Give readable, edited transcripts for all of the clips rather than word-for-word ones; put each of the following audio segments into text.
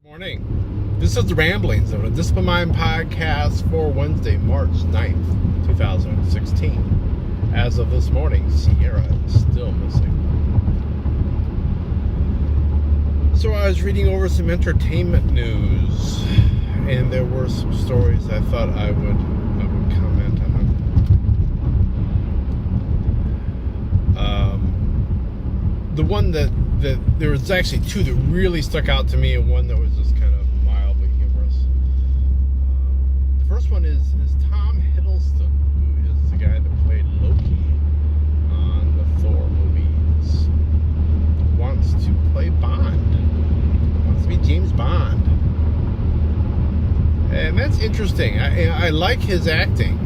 Morning. This is the Ramblings of a Discipline Mind podcast for Wednesday, March 9th, 2016. As of this morning, Sierra is still missing. So I was reading over some entertainment news, and there were some stories I thought I would comment on. The one that there was actually two that really stuck out to me, and one that was just kind of mildly humorous. The first one is Tom Hiddleston, who is the guy that played Loki on the Thor movies, wants to play Bond, wants to be James Bond. And that's interesting. I like his acting.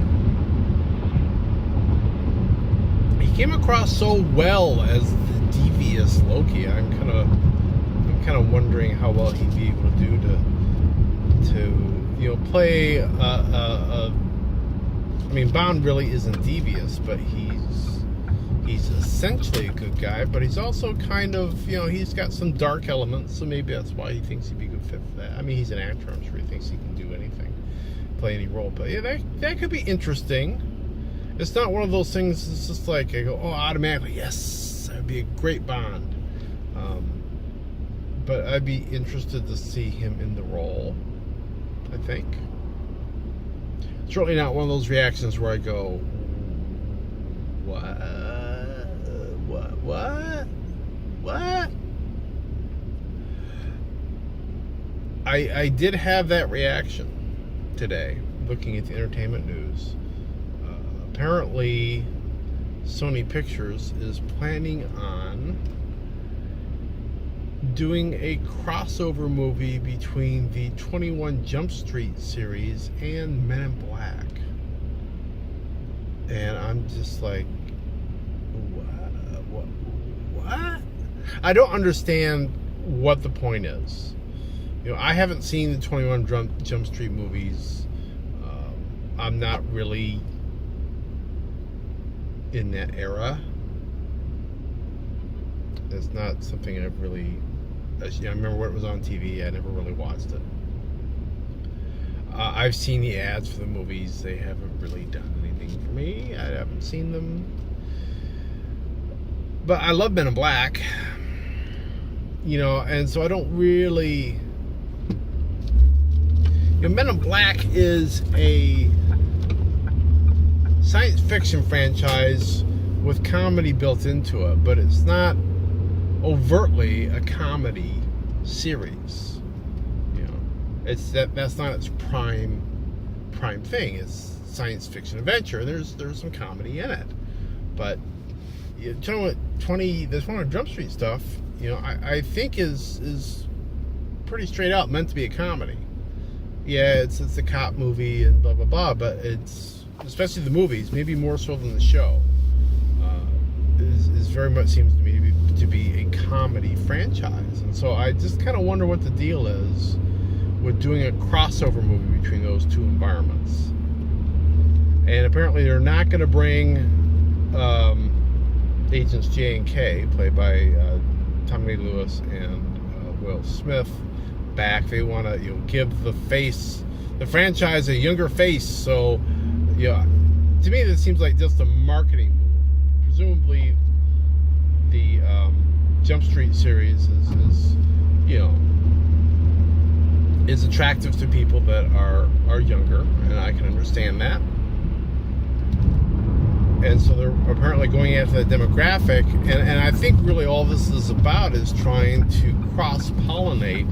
He came across so well as devious Loki. I'm kind of wondering how well he'd be able to do to play I mean, Bond really isn't devious, but he's essentially a good guy, but he's also kind of, he's got some dark elements, so maybe that's why he thinks he'd be a good fit for that. I mean, he's an actor, I'm sure he thinks he can do anything, play any role, but yeah, that could be interesting. It's not one of those things, it's just like, I go, automatically, yes, that'd be a great Bond. But I'd be interested to see him in the role, I think. Certainly not one of those reactions where I go, what? I did have that reaction today, looking at the entertainment news. Apparently, Sony Pictures is planning on doing a crossover movie between the 21 Jump Street series and Men in Black. And I'm just like, what? I don't understand what the point is. I haven't seen the 21 Jump Street movies. I'm not really in that era. It's not something I've really... I remember when it was on TV. I never really watched it. I've seen the ads for the movies. They haven't really done anything for me. I haven't seen them. But I love Men in Black. And so I don't really... Men in Black is a science fiction franchise with comedy built into it, but it's not overtly a comedy series. It's that's not its prime thing. It's science fiction adventure. There's some comedy in it, but the 21 Jump Street stuff, I think is pretty straight out meant to be a comedy. Yeah, it's a cop movie and blah blah blah, but it's, especially the movies, maybe more so than the show, is very much seems to me to be a comedy franchise. And so I just kind of wonder what the deal is with doing a crossover movie between those two environments. And apparently they're not going to bring Agents J and K, played by Tommy Lee Lewis and Will Smith, back. They want to give the franchise a younger face. So to me this seems like just a marketing move. Presumably the Jump Street series is attractive to people that are younger, and I can understand that. And so they're apparently going after that demographic, and I think really all this is about is trying to cross-pollinate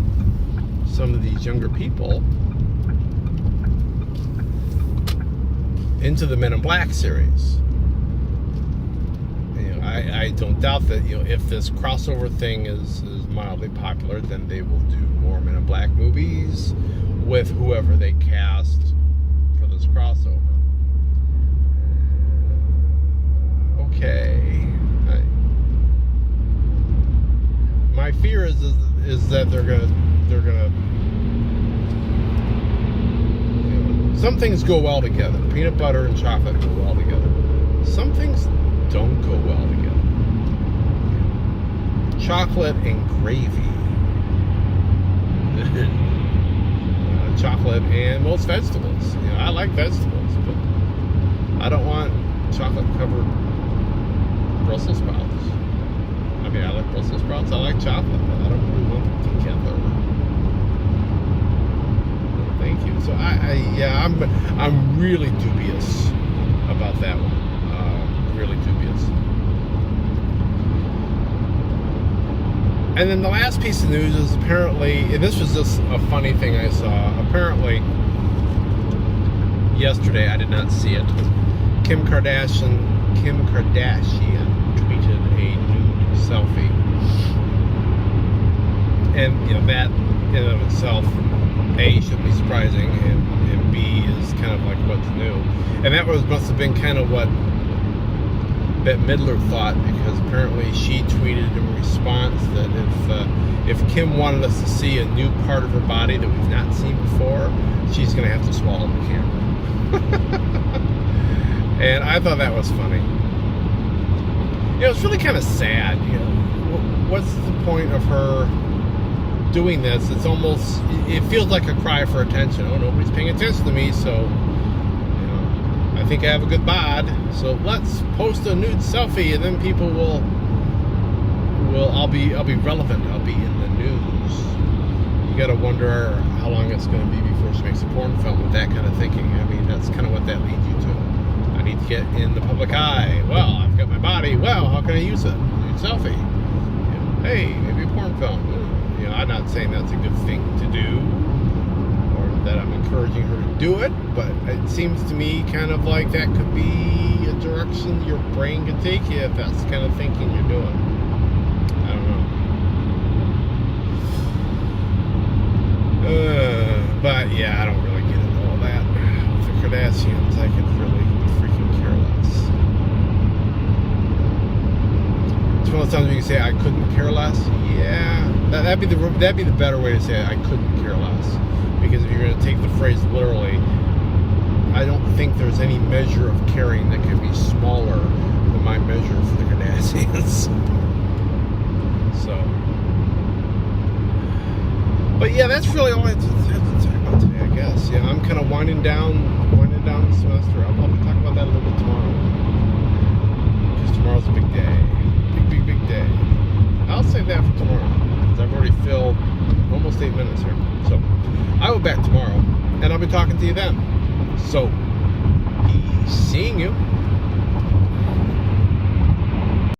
some of these younger people into the Men in Black series. I don't doubt that if this crossover thing is mildly popular, then they will do more Men in Black movies with whoever they cast for this crossover. Okay. My fear is that they're gonna some things go well together. Peanut butter and chocolate go well together. Some things don't go well together. Chocolate and gravy. salad and most vegetables. I like vegetables, but I don't want chocolate-covered Brussels sprouts. I mean, I like Brussels sprouts. I like chocolate, but I don't really want them together. Thank you. So I'm really dubious about that one. Really dubious. And then the last piece of news is apparently, and this was just a funny thing I saw. Apparently, yesterday, I did not see it. Kim Kardashian tweeted a nude selfie, and that in and of itself, A, shouldn't be surprising, and B, is kind of like what's new. And that must have been kind of what Bette Midler thought, because apparently she tweeted in response that if Kim wanted us to see a new part of her body that we've not seen before, she's going to have to swallow the camera. And I thought that was funny. It's really kind of sad. What's the point of her doing this? It feels like a cry for attention. Oh, nobody's paying attention to me, so I think I have a good bod, so let's post a nude selfie, and then people will I'll be relevant. I'll be in the news. You got to wonder how long it's going to be before she makes a porn film with that kind of thinking. I mean, that's kind of what that leads you to. I need to get in the public eye. Well, I've got my body. Well, how can I use it? Nude selfie. Hey, maybe a porn film. I'm not saying that's a good thing to do, that I'm encouraging her to do it, but it seems to me kind of like that could be a direction your brain could take you if that's the kind of thinking you're doing. I don't know. But yeah, I don't really get into all that. With the Kardashians, I could really freaking care less. It's one of those times you can say I couldn't care less. Yeah, that'd be the better way to say it. I couldn't care less. Because if you're going to take the phrase literally, I don't think there's any measure of caring that can be smaller than my measure for the Kardashians. So, but yeah, that's really all I have to talk about today, I guess. Yeah, I'm kind of winding down the semester. I'll be talking about that a little bit tomorrow, because tomorrow's a big day, big day. I'll save that for tomorrow, because I've already filled almost 8 minutes here. So I will be back tomorrow, and I'll be talking to you then. So, be seeing you.